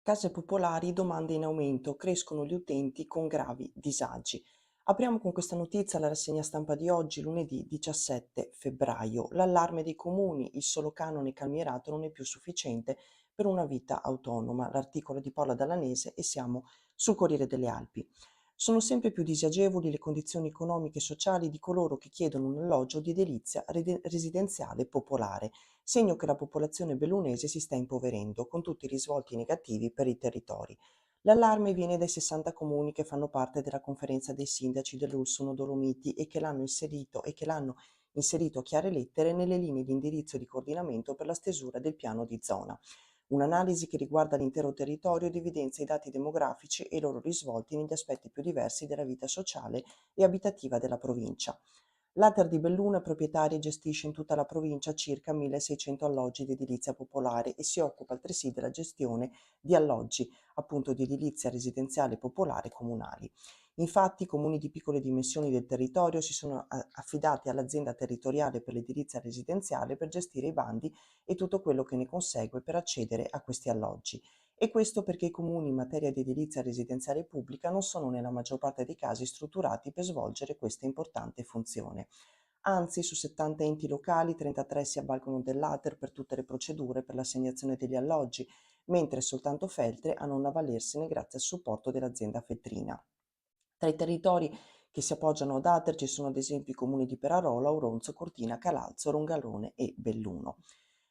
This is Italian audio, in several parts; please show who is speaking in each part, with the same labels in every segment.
Speaker 1: Case popolari, domande in aumento, crescono gli utenti con gravi disagi. Apriamo con questa notizia la rassegna stampa di oggi, lunedì 17 febbraio. L'allarme dei comuni, il solo canone calmierato non è più sufficiente per una vita autonoma. L'articolo di Paola Dallanese e siamo sul Corriere delle Alpi. Sono sempre più disagevoli le condizioni economiche e sociali di coloro che chiedono un alloggio di edilizia residenziale popolare, segno che la popolazione bellunese si sta impoverendo, con tutti i risvolti negativi per i territori. L'allarme viene dai 60 comuni che fanno parte della conferenza dei sindaci dell'Ulsuno Dolomiti e che l'hanno inserito a chiare lettere nelle linee di indirizzo di coordinamento per la stesura del piano di zona. Un'analisi che riguarda l'intero territorio ed evidenzia i dati demografici e i loro risvolti negli aspetti più diversi della vita sociale e abitativa della provincia. L'Ater di Belluno è proprietaria e gestisce in tutta la provincia circa 1600 alloggi di edilizia popolare e si occupa altresì della gestione di alloggi, appunto di edilizia residenziale popolare comunali. Infatti i comuni di piccole dimensioni del territorio si sono affidati all'azienda territoriale per l'edilizia residenziale per gestire i bandi e tutto quello che ne consegue per accedere a questi alloggi. E questo perché i comuni in materia di edilizia residenziale pubblica non sono nella maggior parte dei casi strutturati per svolgere questa importante funzione. Anzi, su 70 enti locali, 33 si avvalgono dell'ATER per tutte le procedure per l'assegnazione degli alloggi, mentre soltanto Feltre a non avvalersene grazie al supporto dell'azienda Feltrina. Tra i territori che si appoggiano ad ATER ci sono ad esempio i comuni di Perarola, Auronzo, Cortina, Calalzo, Rongalone e Belluno.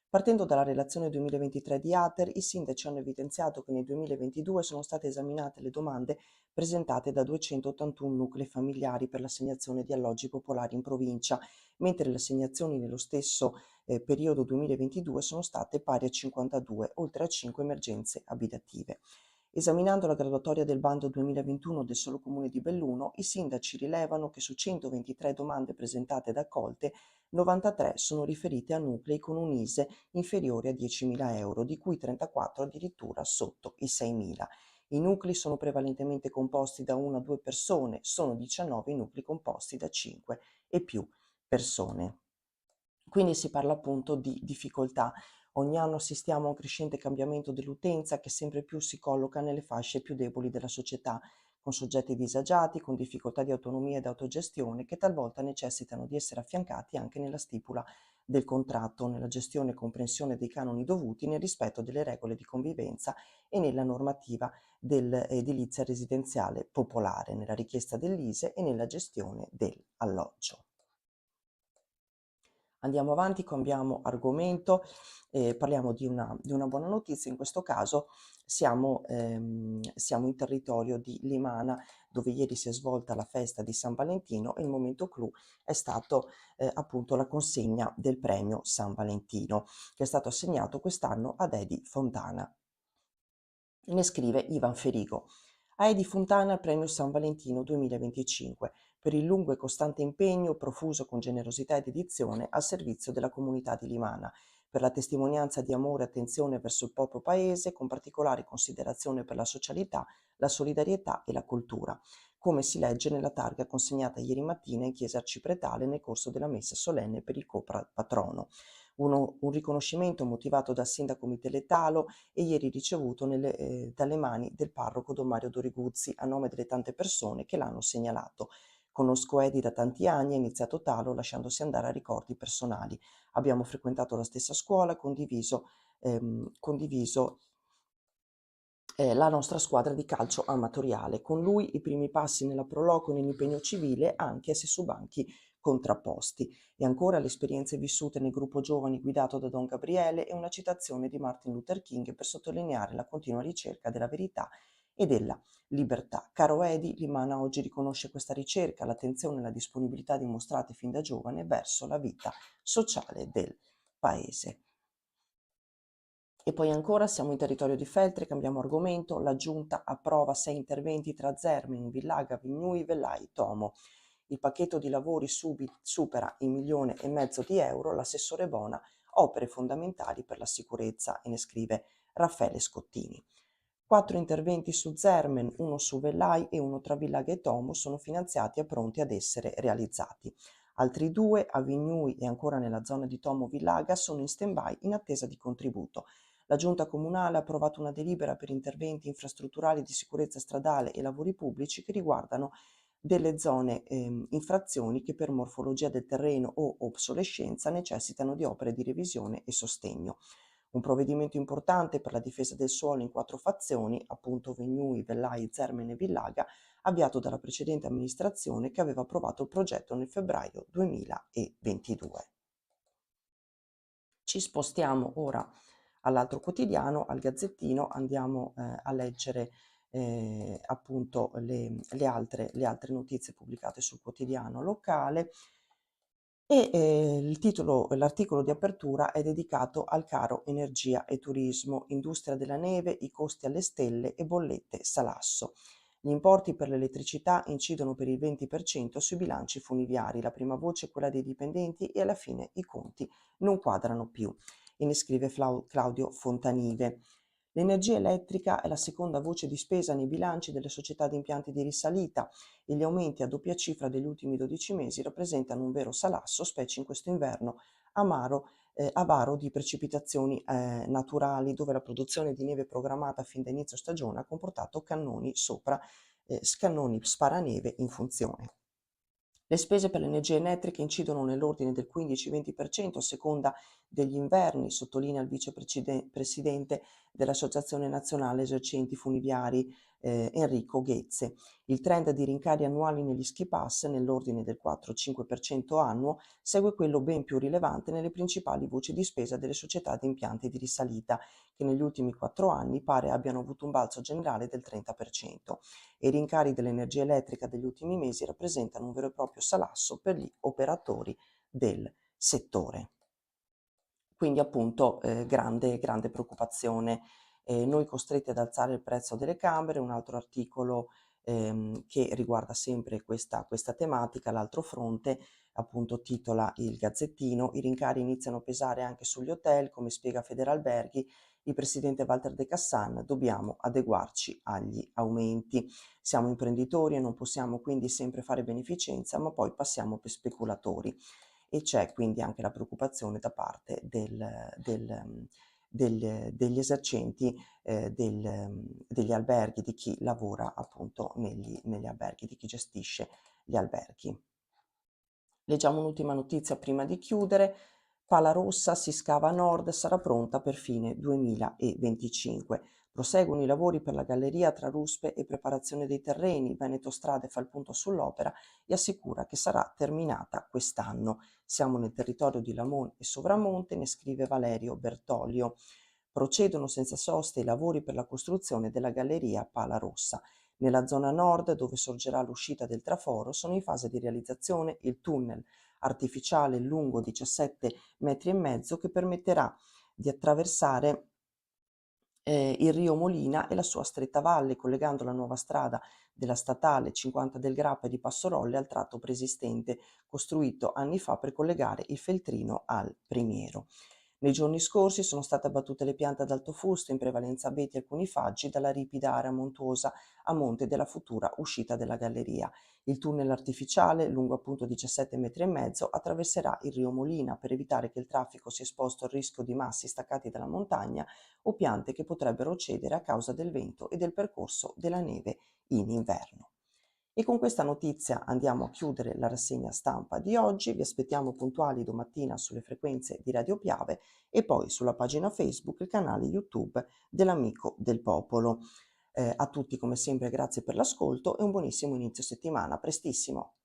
Speaker 1: Partendo dalla relazione 2023 di ATER, i sindaci hanno evidenziato che nel 2022 sono state esaminate le domande presentate da 281 nuclei familiari per l'assegnazione di alloggi popolari in provincia, mentre le assegnazioni nello stesso periodo 2022 sono state pari a 52, oltre a 5 emergenze abitative. Esaminando la graduatoria del bando 2021 del solo comune di Belluno, i sindaci rilevano che su 123 domande presentate ed accolte, 93 sono riferite a nuclei con un ISE inferiore a 10.000 euro, di cui 34 addirittura sotto i 6.000. I nuclei sono prevalentemente composti da 1 a 2 persone, sono 19 i nuclei composti da 5 e più persone. Quindi si parla appunto di difficoltà. Ogni anno assistiamo a un crescente cambiamento dell'utenza che sempre più si colloca nelle fasce più deboli della società, con soggetti disagiati, con difficoltà di autonomia ed autogestione, che talvolta necessitano di essere affiancati anche nella stipula del contratto, nella gestione e comprensione dei canoni dovuti, nel rispetto delle regole di convivenza e nella normativa dell'edilizia residenziale popolare, nella richiesta dell'ISE e nella gestione dell'alloggio. Andiamo avanti, cambiamo argomento, parliamo di una buona notizia. In questo caso siamo in territorio di Limana, dove ieri si è svolta la festa di San Valentino e il momento clou è stato appunto la consegna del premio San Valentino, che è stato assegnato quest'anno ad Edi Fontana. Ne scrive Ivan Ferigo. A Edi Fontana il premio San Valentino 2025 per il lungo e costante impegno profuso con generosità ed dedizione al servizio della comunità di Limana, per la testimonianza di amore e attenzione verso il proprio paese, con particolare considerazione per la socialità, la solidarietà e la cultura, come si legge nella targa consegnata ieri mattina in chiesa arcipretale nel corso della messa solenne per il copatrono. Un riconoscimento motivato dal sindaco Michele Talo e ieri ricevuto dalle mani del parroco Don Mario Doriguzzi a nome delle tante persone che l'hanno segnalato. Conosco Edi da tanti anni, ha iniziato Talo lasciandosi andare a ricordi personali. Abbiamo frequentato la stessa scuola, condiviso la nostra squadra di calcio amatoriale. Con lui i primi passi nella Pro Loco e nell'impegno civile, anche se su banchi contrapposti. E ancora le esperienze vissute nel gruppo giovani guidato da Don Gabriele e una citazione di Martin Luther King per sottolineare la continua ricerca della verità e della libertà. Caro Edi, Limana oggi riconosce questa ricerca, l'attenzione e la disponibilità dimostrate fin da giovane verso la vita sociale del paese. E poi ancora siamo in territorio di Feltre, cambiamo argomento, la giunta approva 6 interventi tra Zermin, Villaga, Vignui, Vellai, Tomo. Il pacchetto di lavori supera il 1,5 milioni di euro, l'assessore Bona, opere fondamentali per la sicurezza, e ne scrive Raffaele Scottini. 4 interventi su Zermen, uno su Vellai e uno tra Villaga e Tomo sono finanziati e pronti ad essere realizzati. Altri 2 a Vignui e ancora nella zona di Tomo Villaga sono in stand-by in attesa di contributo. la Giunta Comunale ha approvato una delibera per interventi infrastrutturali di sicurezza stradale e lavori pubblici che riguardano delle zone infrazioni che per morfologia del terreno o obsolescenza necessitano di opere di revisione e sostegno. Un provvedimento importante per la difesa del suolo in 4 fazioni, appunto Vegnui, Vellai, Zermene e Villaga, avviato dalla precedente amministrazione che aveva approvato il progetto nel febbraio 2022. Ci spostiamo ora all'altro quotidiano, al Gazzettino, andiamo a leggere appunto le altre notizie pubblicate sul quotidiano locale e l'articolo di apertura è dedicato al caro energia e turismo, industria della neve, i costi alle stelle e bollette salasso. Gli importi per l'elettricità incidono per il 20% sui bilanci funiviari, la prima voce è quella dei dipendenti e alla fine i conti non quadrano più. E ne scrive Claudio Fontanive. L'energia elettrica è la seconda voce di spesa nei bilanci delle società di impianti di risalita e gli aumenti a doppia cifra degli ultimi 12 mesi rappresentano un vero salasso, specie in questo inverno avaro di precipitazioni naturali, dove la produzione di neve programmata fin da inizio stagione ha comportato cannoni sparaneve in funzione. Le spese per l'energia elettrica incidono nell'ordine del 15-20% a seconda degli inverni, sottolinea il vicepresidente dell'Associazione Nazionale Esercenti Funiviari Enrico Ghezze. Il trend di rincari annuali negli ski pass, nell'ordine del 4-5% annuo, segue quello ben più rilevante nelle principali voci di spesa delle società di impianti di risalita, che negli ultimi 4 anni pare abbiano avuto un balzo generale del 30%. E i rincari dell'energia elettrica degli ultimi mesi rappresentano un vero e proprio salasso per gli operatori del settore. Quindi appunto grande preoccupazione. Noi costretti ad alzare il prezzo delle camere, un altro articolo che riguarda sempre questa tematica, l'altro fronte, appunto titola il Gazzettino, i rincari iniziano a pesare anche sugli hotel, come spiega Federalberghi, il presidente Walter De Cassan, dobbiamo adeguarci agli aumenti. Siamo imprenditori e non possiamo quindi sempre fare beneficenza, ma poi passiamo per speculatori. E c'è quindi anche la preoccupazione da parte degli esercenti degli alberghi, di chi lavora appunto negli alberghi, di chi gestisce gli alberghi. Leggiamo un'ultima notizia prima di chiudere. Pala Rossa si scava a nord, sarà pronta per fine 2025. Proseguono i lavori per la galleria tra ruspe e preparazione dei terreni. Veneto Strade fa il punto sull'opera e assicura che sarà terminata quest'anno. Siamo nel territorio di Lamon e Sovramonte, ne scrive Valerio Bertolio. Procedono senza sosta i lavori per la costruzione della galleria Pala Rossa. Nella zona nord, dove sorgerà l'uscita del traforo, sono in fase di realizzazione il tunnel artificiale lungo 17 metri e mezzo che permetterà di attraversare il Rio Molina e la sua stretta valle, collegando la nuova strada della statale 50 del Grappa e di Passorolle al tratto preesistente, costruito anni fa per collegare il Feltrino al Primiero. Nei giorni scorsi sono state abbattute le piante ad alto fusto, in prevalenza abeti e alcuni faggi, dalla ripida area montuosa a monte della futura uscita della galleria. Il tunnel artificiale, lungo appunto 17 metri e mezzo, attraverserà il Rio Molina per evitare che il traffico sia esposto al rischio di massi staccati dalla montagna o piante che potrebbero cedere a causa del vento e del percorso della neve in inverno. E con questa notizia andiamo a chiudere la rassegna stampa di oggi. Vi aspettiamo puntuali domattina sulle frequenze di Radio Piave e poi sulla pagina Facebook e il canale YouTube dell'Amico del Popolo. A tutti come sempre grazie per l'ascolto e un buonissimo inizio settimana. A prestissimo!